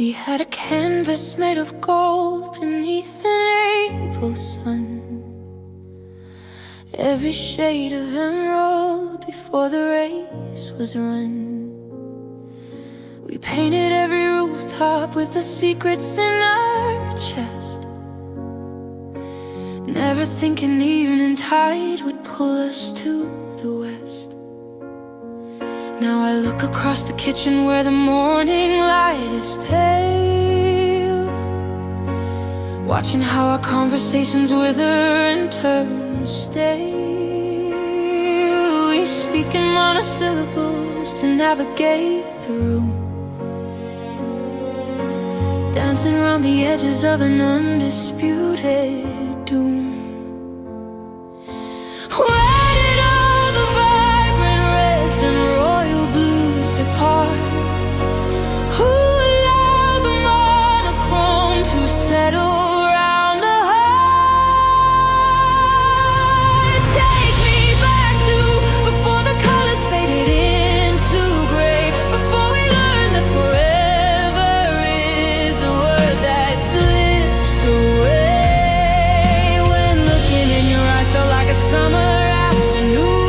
We had a canvas made of gold beneath an April sun, every shade of emerald before the race was run. We painted every rooftop with the secrets in our chest, never thinking evening tide would pull us to the west. Now I look across the kitchen where the morning light is pale, watching how our conversations wither and turn stale. We speak in monosyllables to navigate the room, dancing around the edges of an undisputed doom. Where did all the vibrant reds and royal blues depart? Who allowed the monochrome to settle around the heart? Take me back to before the colors faded into gray, before we learned that forever is a word that slips away. When looking in your eyes felt like a summer afternoon,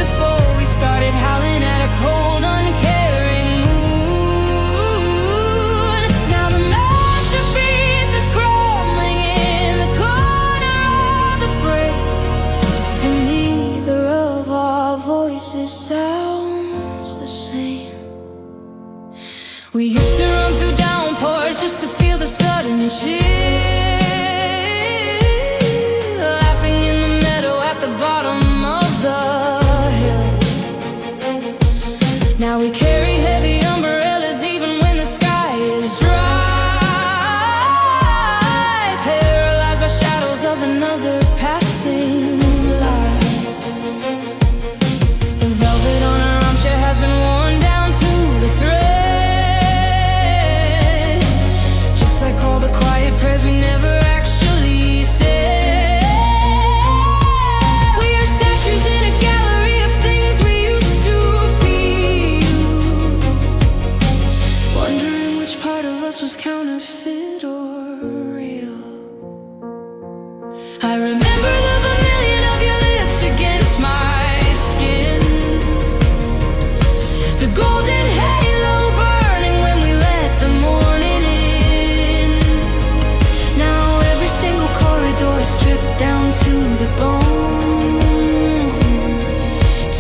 before we started howling at a cold, uncaring moon. Now the masterpiece is crumbling in the corner of the frame, and neither of our voices sounds the same. We used to run through downpours just to feel the sudden chill, laughing in the meadow at the bottom of the hill. Now we carry heavy umbrellas even when the sky is dry, paralyzed by shadows of another passing light. The velvet on our armchair has been worn down to the thread, just like all the quiet prayers we never actually said. We are statues in a gallery of things we used to feel, wondering which part of us was counterfeit or real. I remember the vermilion of your lips against my skin, the golden halo burning when we let the morning in. Now every single corridor is stripped down to the bone,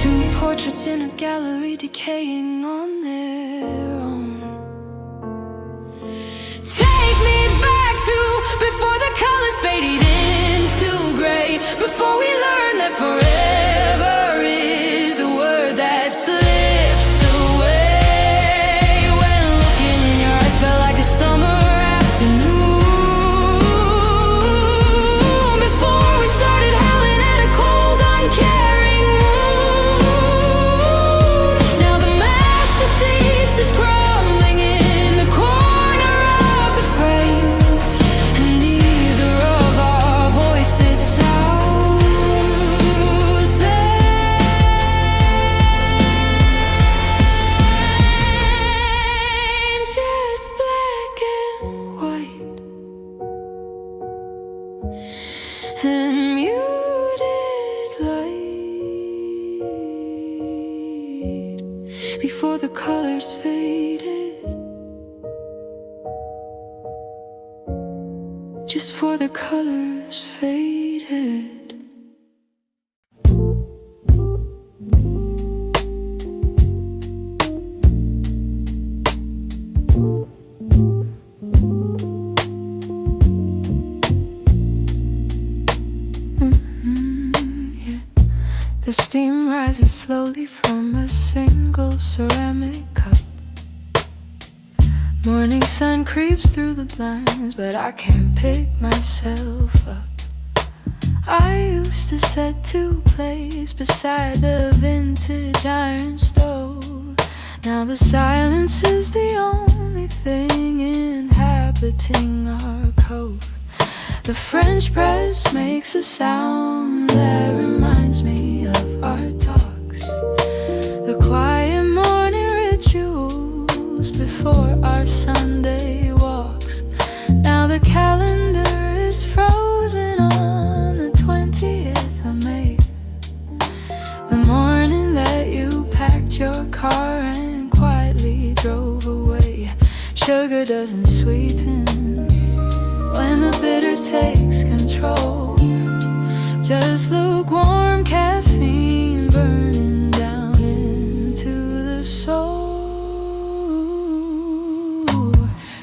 two portraits in a gallery decaying on their own. Take me back to before the colors faded into gray, before we learned that forever is a word that slips away. When looking in your eyes felt like a summer afternoon, before we started howling at a cold, uncaring moon. Now the masterpiece is crumbling in the corner of the frame, and neither of our voices sounds the same. Just black and white and muted light, before the colors faded, just for the colors faded. Yeah. The steam rises slowly from a single ceramic cup. Morning sun creeps through the blinds, but I can't pick myself up. I used to set to place beside the vintage iron stove. Now the silence is the only thing inhabiting our cove. The French press makes a sound that reminds me of our talks. The quiet morning rituals doesn't sweeten when the bitter takes control. Just lukewarm caffeine burning down into the soul.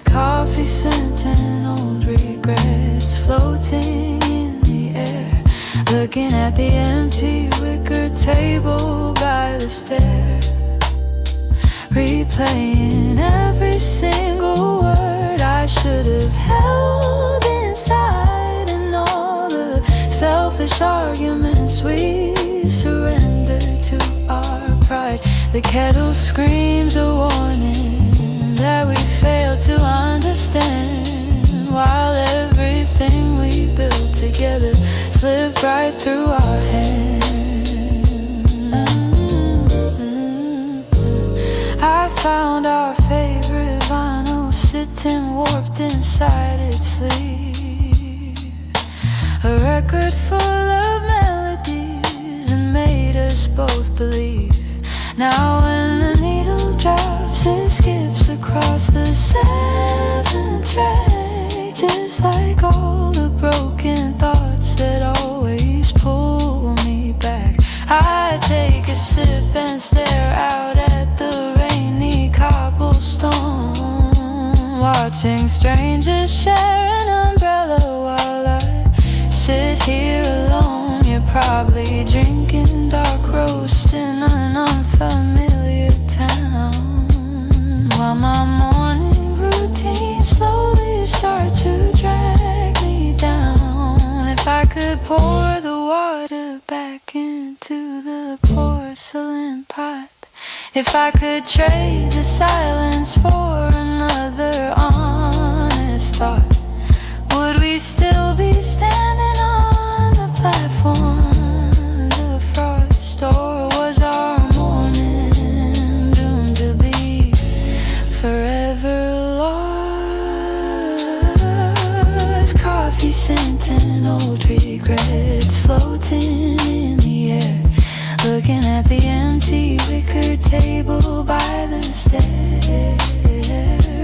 Coffee scent and old regrets floating in the air, looking at the empty wicker table by the stair, replaying every single word I should have held inside, and all the selfish arguments we surrender to our pride. The kettle screams a warning that we fail to understand, while everything we built together slipped right through our hands. I found our favorite vinyl sitting warped inside its sleeve, a record full of melodies that made us both believe. Now when the needle drops, it skips across the seventh track, just like all the broken thoughts that always pull me back. I take a sip and stare out at the rainy cobblestone, watching strangers share an umbrella while I sit here alone. You're probably drinking dark roast in an unfamiliar town, while my morning routine slowly starts to drag me down. If I could pour the water back into the porcelain pot, if I could trade the silence for another honest thought, would we still be standing on the platform, the frost, or was our morning doomed to be forever lost? Coffee scent and old regrets floating in the air, looking at the empty wicker table by the stair,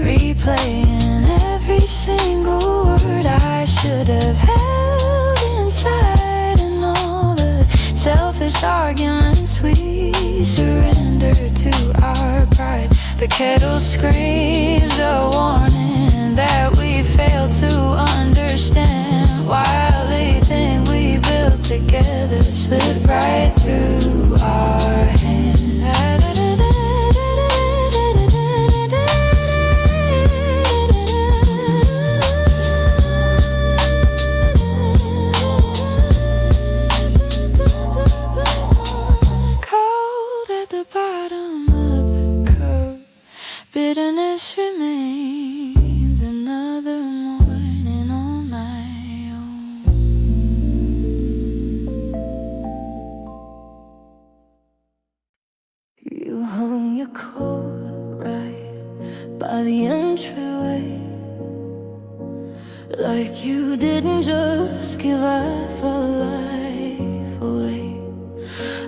replaying every single word I should have held inside, and all the selfish arguments we surrender to our pride. The kettle screams a warning that we fail to understand, while everything we built together slipped right through our hands. Cold at the bottom of the cup, bitterness remains another morning on my own. You hung your coat right by the entryway, like you didn't just give half a life away.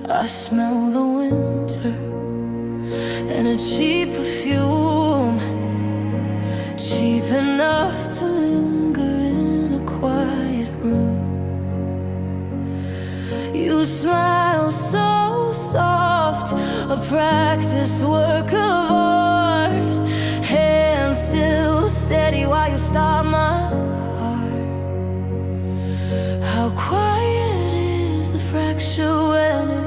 I smell the winter and a cheap perfume, cheap enough to linger in a quiet room. You smile so soft, a practiced work of art, hands still steady while you stop my heart. How quiet is the fracture when it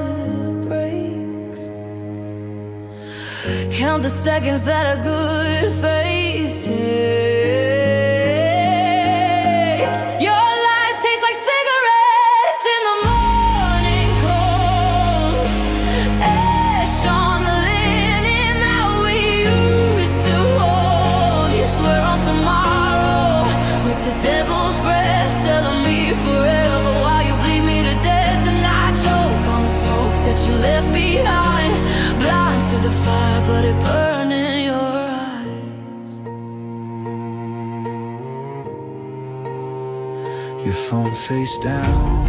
breaks? Count the seconds that a good faith takes. Your lies taste like cigarettes in the morning cold, ash on the linen that we used to hold. You swear on tomorrow with the devil's breath, telling me forever while you bleed me to death. And I choke on the smoke that you left behind, blind to the fire, but it burned in your eyes. Your phone face down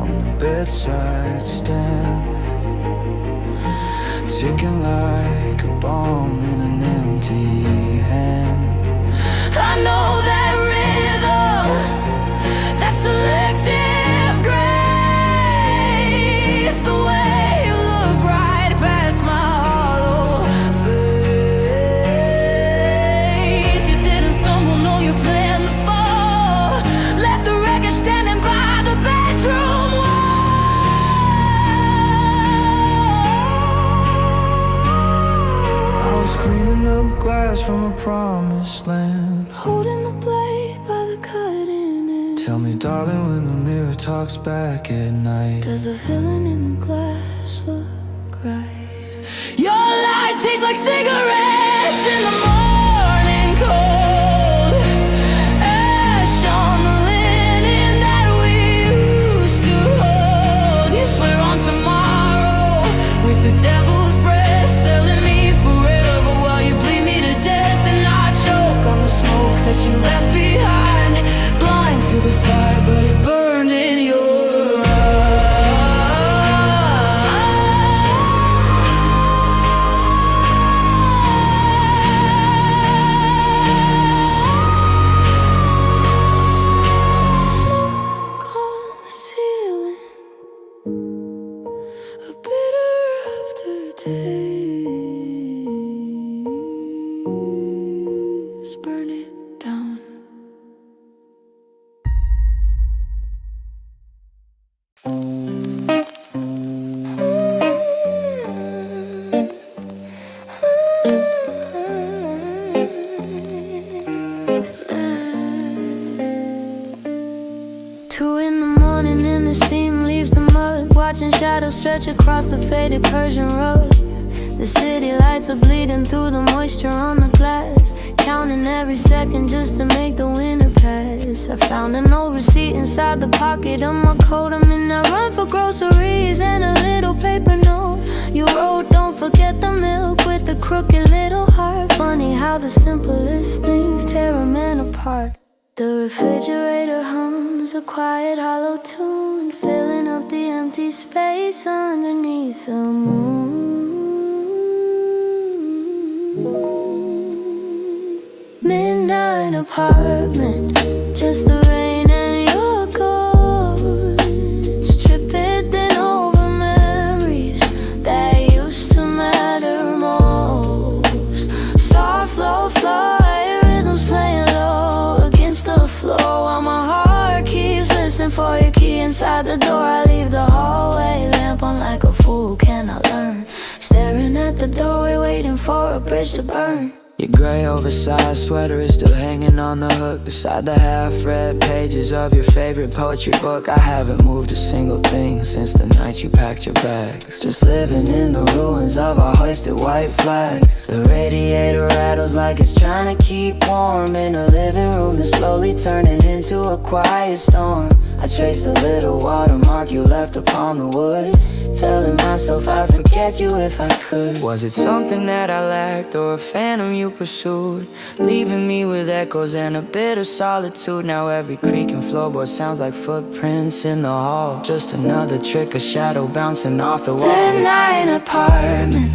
on the bedside stand, ticking like a bomb in an empty hand. promised land. Holding the blade by the cutting edge. Tell me, darling, when the mirror talks back at night, does the villain in the glass look right? Your lies taste like cigarettes in the morning cold. Ash on the linen that we used to hold. You swear on tomorrow with the devil's breath, selling me forever while you bleed me to death. And I choke on the smoke that you left behind, blind to the fire, but it burned in your eyes. Smoke on the ceiling, a bitter aftertaste. Burn it down. Two in the morning and the steam leaves the mud, watching shadows stretch across the faded Persian rug. The city lights are bleeding through the moisture on the glass, counting every second just to make the winter pass. I found an old receipt inside the pocket of my coat. I'm in that run for groceries and a little paper note. You wrote, don't forget the milk with the crooked little heart. Funny how the simplest things tear a man apart. The refrigerator hums a quiet hollow tune, filling up the empty space underneath the moon. Midnight apartment, just the rain and your ghost, tripping over memories that used to matter most. Soft low fly rhythms playing low against the floor, while my heart keeps listening for your key inside the door. I leave the hallway lamp on like a fool, can I learn? Staring at the doorway waiting for a bridge to burn. your gray oversized sweater is still hanging on the hook beside the half-read pages of your favorite poetry book. I haven't moved a single thing since the night you packed your bags, just living in the ruins of our hoisted white flags. The radiator rattles like it's trying to keep warm in a living room that's slowly turning into a quiet storm. I trace the little watermark you left upon the wood, telling myself I'd forget you if I could. Was it something that I lacked or a phantom you pursued, leaving me with echoes and a bit of solitude? Now every creak and floorboard sounds like footprints in the hall, just another trick of shadow bouncing off the wall. Midnight apartment,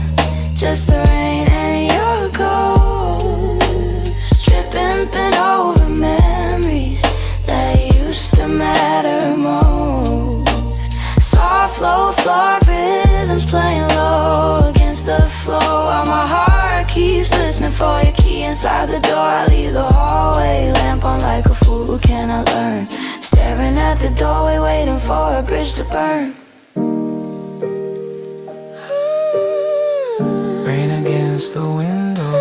just the rain and your ghost, tripping over memories that used to matter most. Soft low floor rhythms playing low against the floor, while my heart keeps listening for your key inside the door. I leave the hallway lamp on like a fool, who can I learn? Staring at the doorway waiting for a bridge to burn. Rain against the window,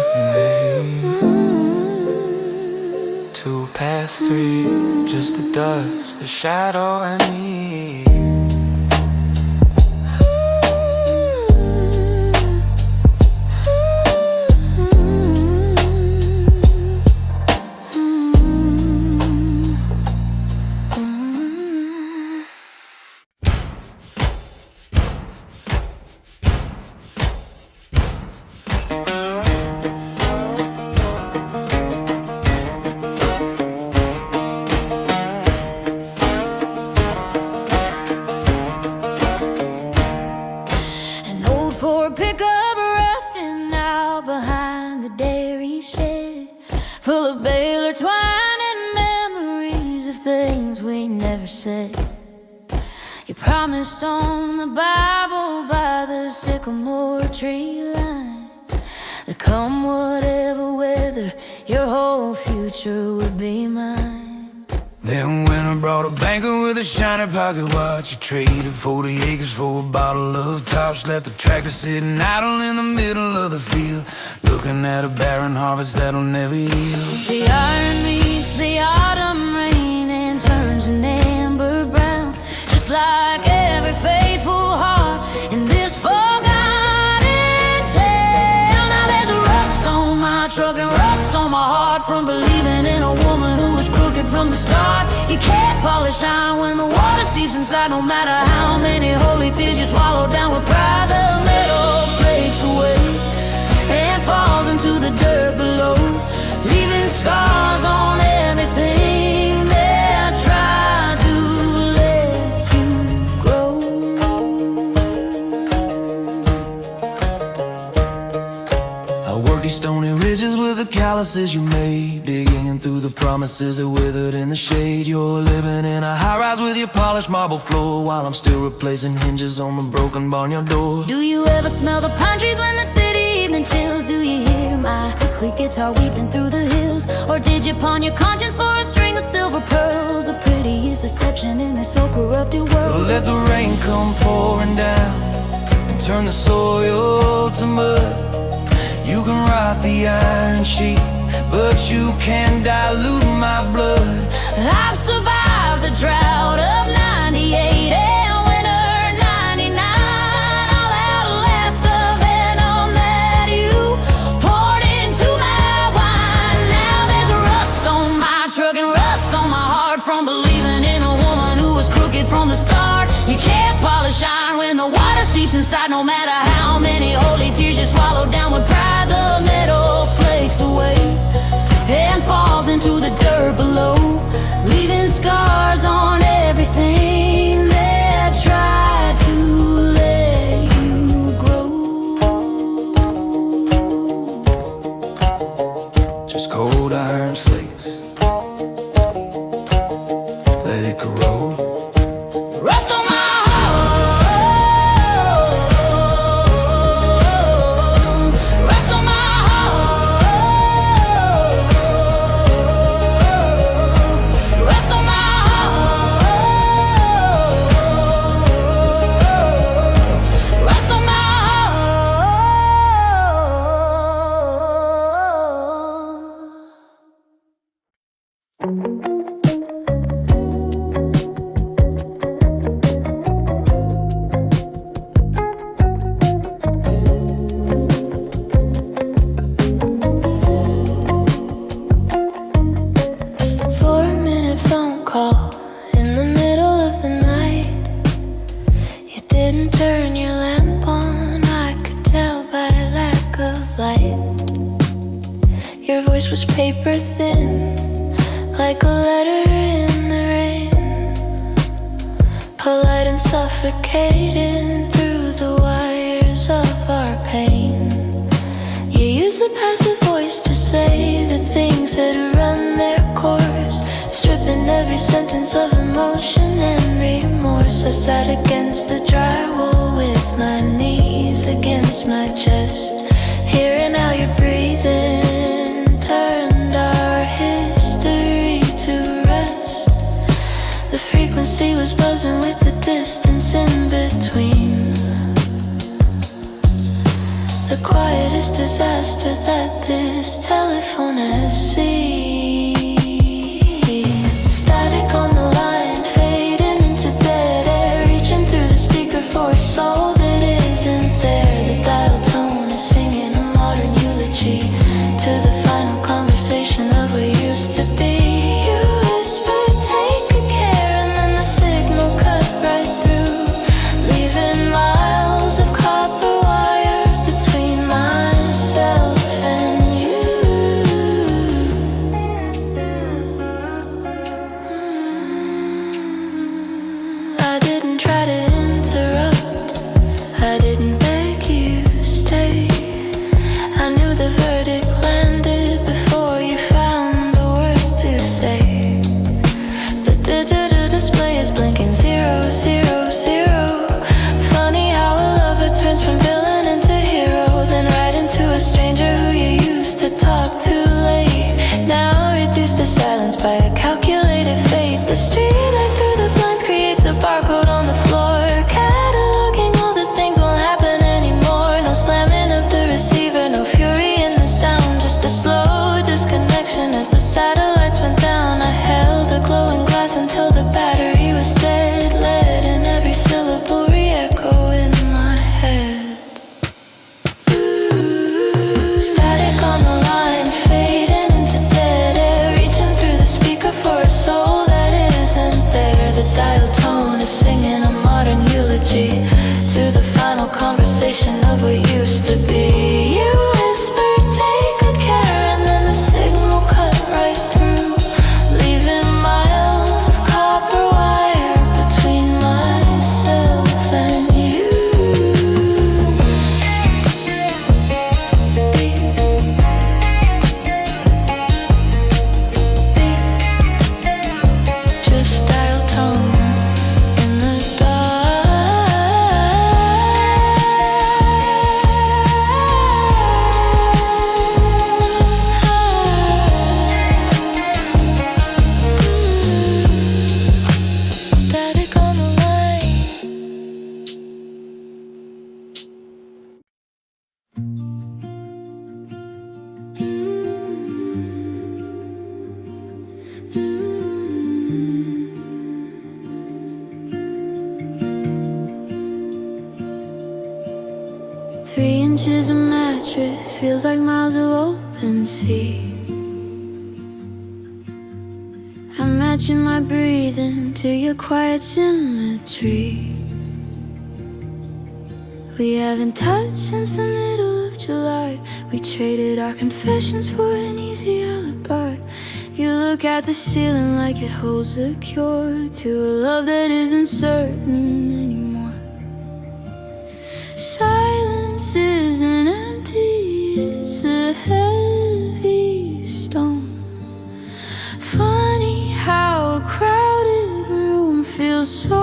2:03, just the dust, the shadow and me. Ford pickup rusting out behind the dairy shed, full of Baylor twine and memories of things we never said. You promised on the Bible by the sycamore tree line that come whatever weather, your whole future would be mine. Then when I brought a banker with a shiny pocket watch, I traded 40 acres for a bottle of tops. Left the tractor sitting idle in the middle of the field, looking at a barren harvest that'll never yield. The iron meets the autumn rain and turns an amber brown, just like every faithful heart in this forgotten tale. Now there's a rust on my truck and rust on my heart from believing in a woman who was crooked from the start. You can't polish iron when the water seeps inside, no matter how many holy tears you swallow down with pride. The metal flakes away and falls into the dirt below, leaving scars on everything that tried to let you grow. I worked these stony ridges with the calluses you made, digging through the promises that withered in the shade. You're living in a high-rise with your polished marble floor, while I'm still replacing hinges on the broken barnyard door. Do you ever smell the pine trees when the city evening chills? Do you hear my click guitar weeping through the hills? Or did you pawn your conscience for a string of silver pearls, the prettiest deception in this so corrupted world? Let the rain come pouring down and turn the soil to mud. You can rot the iron sheet, but you can't dilute my blood. I've survived the drought of 98 and winter 99. I'll outlast the venom that you poured into my wine. Now there's rust on my truck and rust on my heart from believing in a woman who was crooked from the start. You can't polish iron when the water seeps inside, no matter how many holy tears you swallow down with pride. The metal flakes away and falls into the dirt below, leaving scars on everything that tried to let you grow. Just cold iron flakes, let it corrode. Rust on my heart, rust on my heart, rust on my heart, rust on my Four-minute phone call in the middle of the night. You didn't turn your lamp on, I could tell by lack of light. Your voice was paper thin, like a letter in the rain, polite and suffocating through the wires of our pain. You used the passive voice to say the things that run their course, stripping every sentence of emotion and remorse. I sat against the drywall with my knees against my chest, hearing how you're breathing turned our history to rest. The frequency was buzzing with the distance in between, the quietest disaster that this telephone has seen. Static on the line, fading into dead air, reaching through the speaker for a soul that isn't there. The dial tone is singing a modern eulogy to the final conversation of what used to be. You whispered, take good care, and then the signal cut right through, leaving miles of copper wire between myself and you. I didn't try to interrupt, I didn't beg you stay. I knew the verdict landed before you found the words to say. The digital display is blinking 0, 0, 0. Funny how a lover turns from villain into hero, then right into a stranger who you used to talk to late. Now reduced to silence by a calculated fate satellites went down, I held the glowing glass until the battery was dead. Lead in every syllable re-echo in my head. Static on the line, fading into dead air, reaching through the speaker for a soul that isn't there. The dial tone is singing a modern eulogy to the final conversation of what used to be. You whispered, take good care, and then the signal cut right through, leaving miles of copper wire between myself and you. Beep, beep, just dial tone in the static on the line. 3 inches of mattress feels like miles of open sea. I'm matching my breathing to your quiet symmetry. We haven't touched since the middle of July. We traded our confessions for an easy alibi. You look at the ceiling like it holds a cure to a love that isn't certain anymore. Silence isn't empty, it's a heavy stone. Funny how a crowded room feels so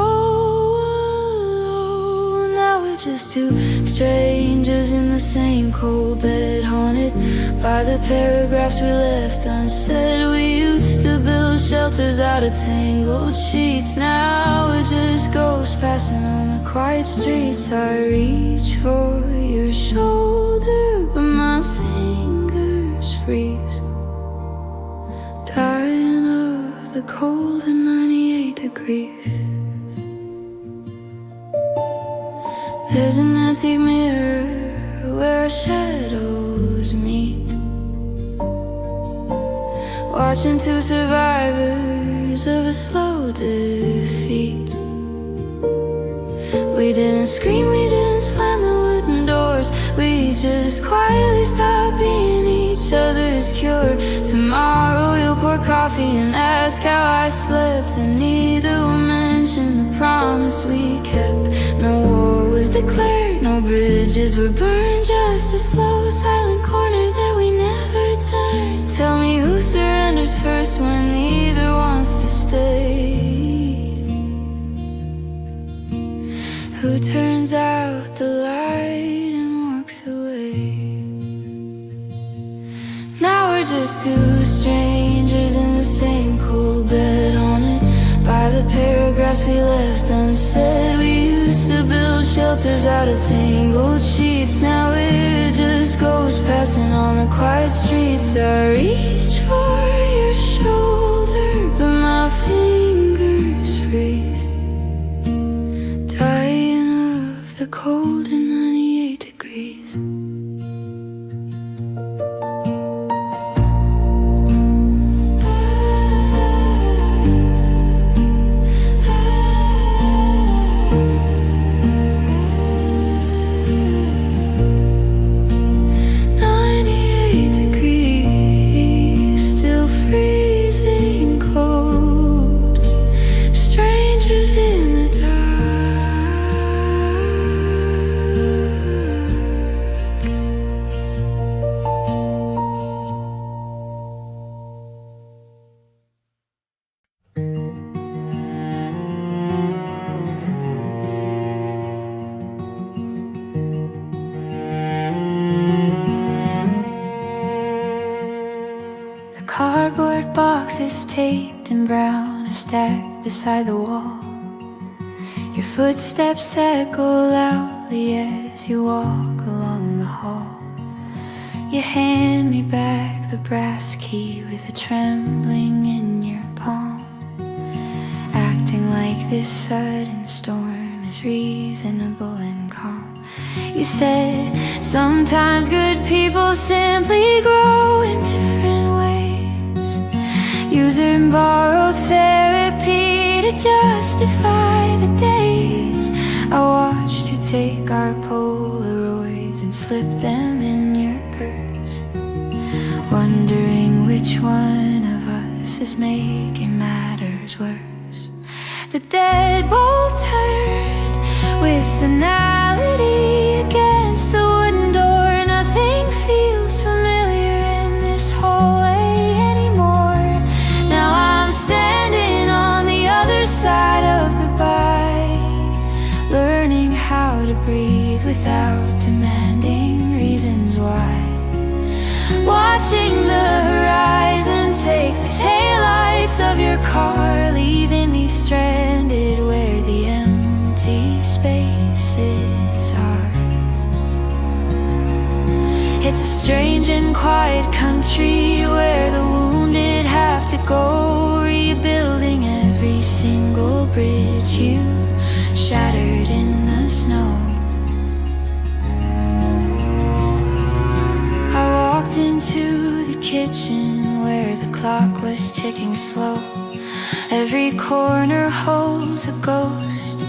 alone. Now we're just two strangers in the same cold bed, haunted by the paragraphs we left unsaid. We used to build shelters out of tangled sheets. Now we're just ghosts passing on the quiet streets. I reach for your shoulder, but my fingers freeze, dying of the cold at 98 degrees. There's an antique mirror where our shadows meet, watching two survivors of a slow defeat. We didn't scream, we didn't slam the wooden doors. We just quietly stopped being each other's cure. Tomorrow you'll pour coffee and ask how I slept, and neither will mention the promise we kept. No war was declared, no bridges were burned, just a slow, silent corner that we never turned. Tell me who surrenders first when neither wants to stay. Who turns out the light and walks away? Now we're just two strangers in the same cold bed, haunted by the paragraphs we left unsaid. We used to build shelters out of tangled sheets. Now we're just ghosts passing on the quiet streets. I reach for your shoulder, but my fingers freeze, dying of the cold at 98 degrees. Cardboard boxes taped in brown are stacked beside the wall. Your footsteps echo loudly as you walk along the hall. You hand me back the brass key with a trembling in your palm, acting like this sudden storm is reasonable and calm. You said sometimes good people simply grow in different ways, use and borrow therapy to justify the days. I watched you take our Polaroids and slip them in your purse, wondering which one of us is making matters worse. The deadbolt turned with finality against the wooden door. Nothing feels familiar in this hallway anymore. Now I'm standing on the other side of goodbye, learning how to breathe without demanding reasons why. Watching the horizon take the taillights of your car, leaving me stranded where the empty spaces are. It's a strange and quiet country where the wounded have to go, rebuilding every single bridge you shattered in the snow. I walked into the kitchen where the clock was ticking slow. Every corner holds a ghost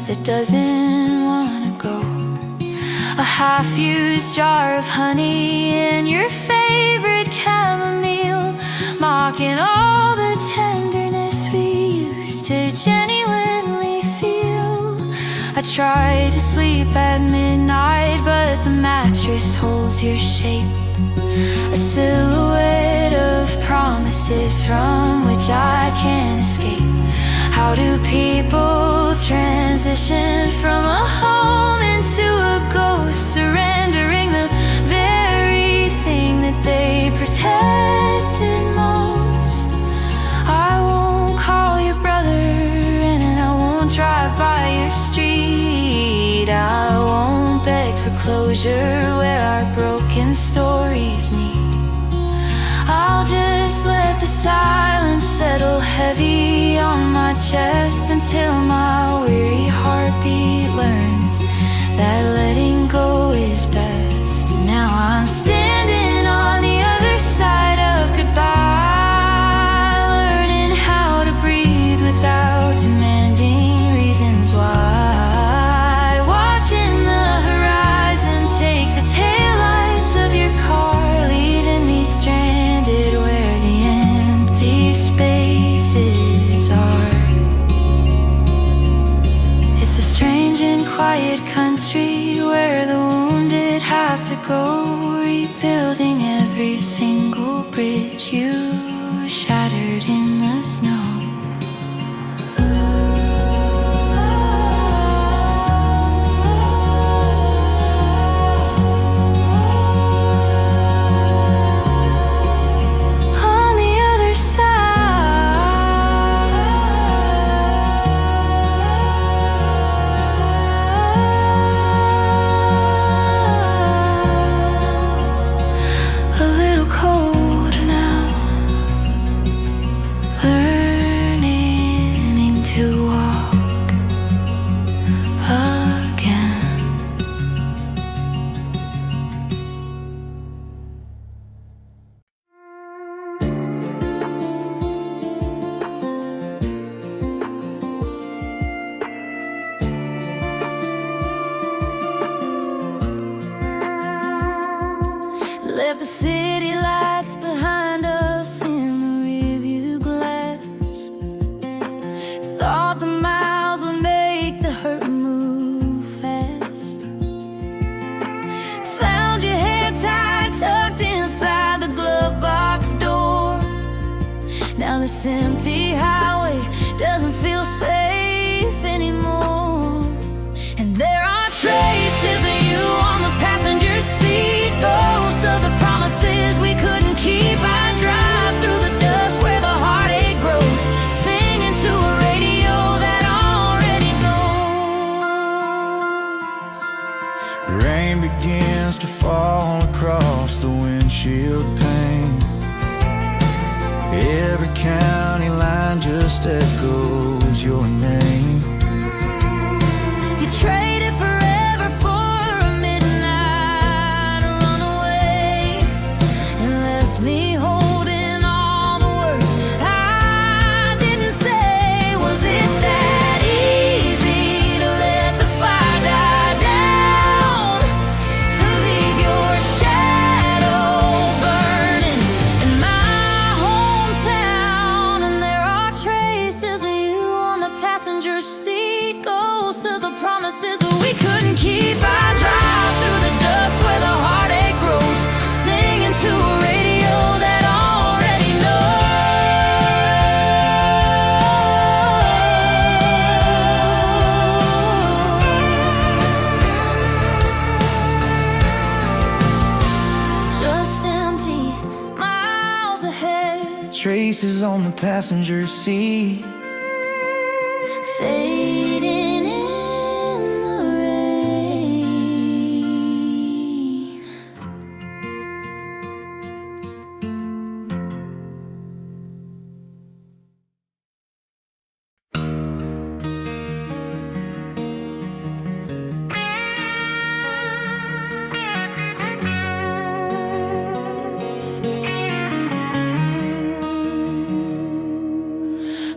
that doesn't wanna go. A half-used jar of honey and your favorite chamomile, mocking all the tenderness we used to genuinely feel. I tried to sleep at midnight, but the mattress holds your shape, a silhouette of promises from which I can't escape. How do people transition from a home into a ghost, surrendering the very thing that they protected most? I won't call your brother and I won't drive by your street. I won't beg for closure where our broken stories meet. I'll just let the silence settle heavy on my chest until my weary heartbeat learns that letting go is best. Now I'm standing on the other side of goodbye, learning how to breathe without demanding reasons why. Watching the horizon take the taillights of your car, leaving me stranded where the empty spaces are. It's a strange and quiet country where the wounded have to go, rebuilding every single bridge you shattered in the snow. Left the city lights behind us in the rearview glass. Thought the miles would make the hurt move fast. Found your hair tied, tucked inside the glove box door. Now this empty highway doesn't feel safe anymore. And there are traces of you on the passenger seat, ghosts of the promises we couldn't keep. I drive through the dust where the heartache grows, singing to a radio that already knows. Rain begins to fall across the windshield pane. just echoes your name. You traded forever for a midnight runaway and left me holding all the words I didn't say. Was it that easy to let the fire die down, to leave your shadow burning in my hometown? And there are traces of you on the passenger seat, ghosts of the promises that we couldn't keep. I drive through the dust where the heartache grows, singing to a radio that already knows. Just empty miles ahead, Traces on the passenger seat, fading in the rain.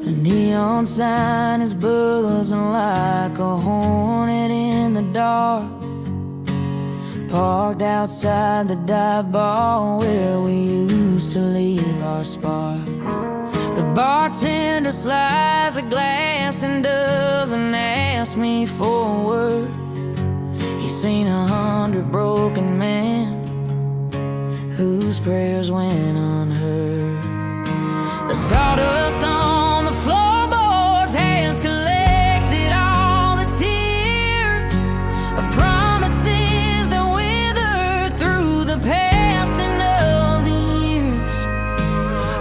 A neon sign is buzzing like a hornet in the dark, parked outside the dive bar where we used to leave our spark. The bartender slides a glass and doesn't ask me for a word. He's seen 100 broken men whose prayers went unheard. The sawdust on the floorboards has collected all the tears of promises that withered through the passing of the years.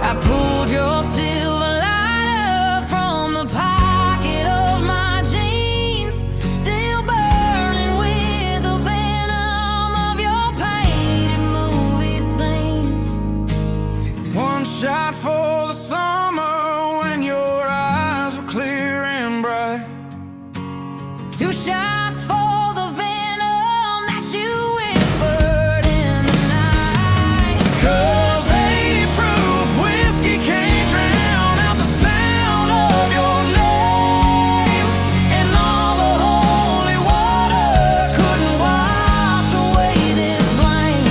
I pulled your silver lighter from the pocket of my jeans, still burning with the venom of your painted movie scenes. one shot for the summer when your eyes were clear and bright. 2 shots for the venom that you whispered in the night. 'Cause 80 proof whiskey can't drown out the sound of your name, And all the holy water couldn't wash away this blame.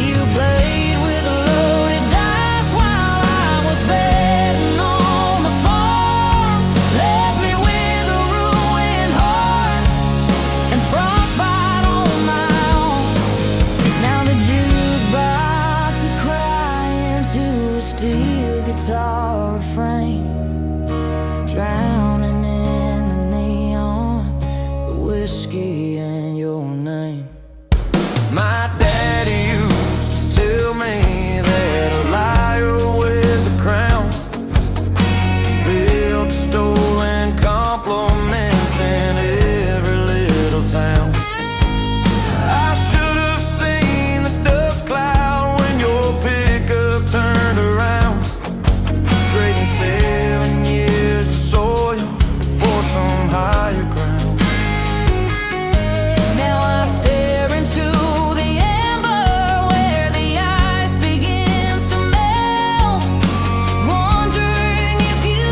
You played with loaded dice while I was betting on the farm, left me with a ruined heart and frostbite on my own. Now the jukebox is crying to a steel guitar refrain, Drowning in the neon, the whiskey and your name. My daddy used to tell me that a liar wears a crown, built stolen compliments in every little town. I should have seen the dust cloud when your pickup turned around, trading 7 years of soil for some higher ground. now I stare into the amber where the ice begins to melt, wondering if you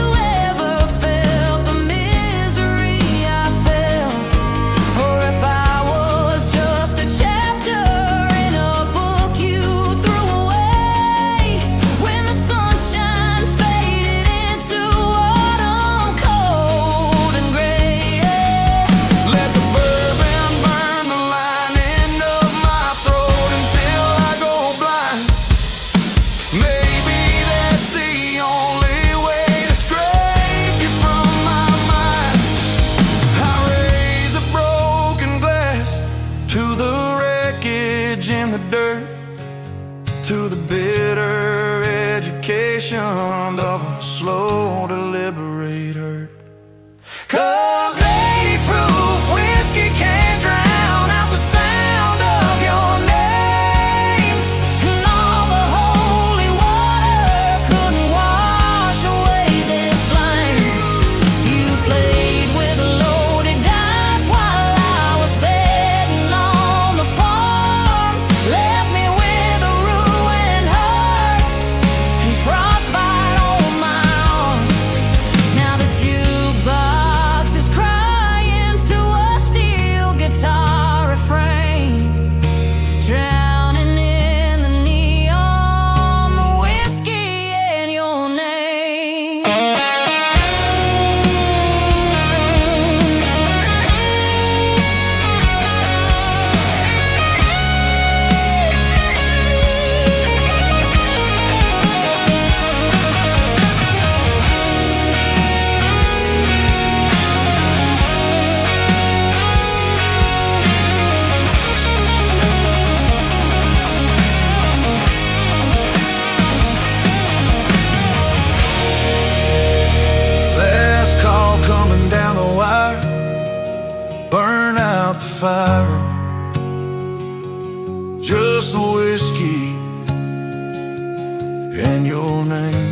ever felt the misery I felt, or if I was just a chapter in a book you threw away when the sunshine faded into autumn, cold and gray. Let the bourbon burn the lining of my throat until I go blind. Maybe that's the only way to scrape you from my mind. I raise a broken glass to the wreckage in the dirt, to the bitter education of a slow deliberate hurt. 'Cause 80 proof whiskey can't drown out the sound of your name, And all the holy water couldn't wash away this fire, just the whiskey and your name.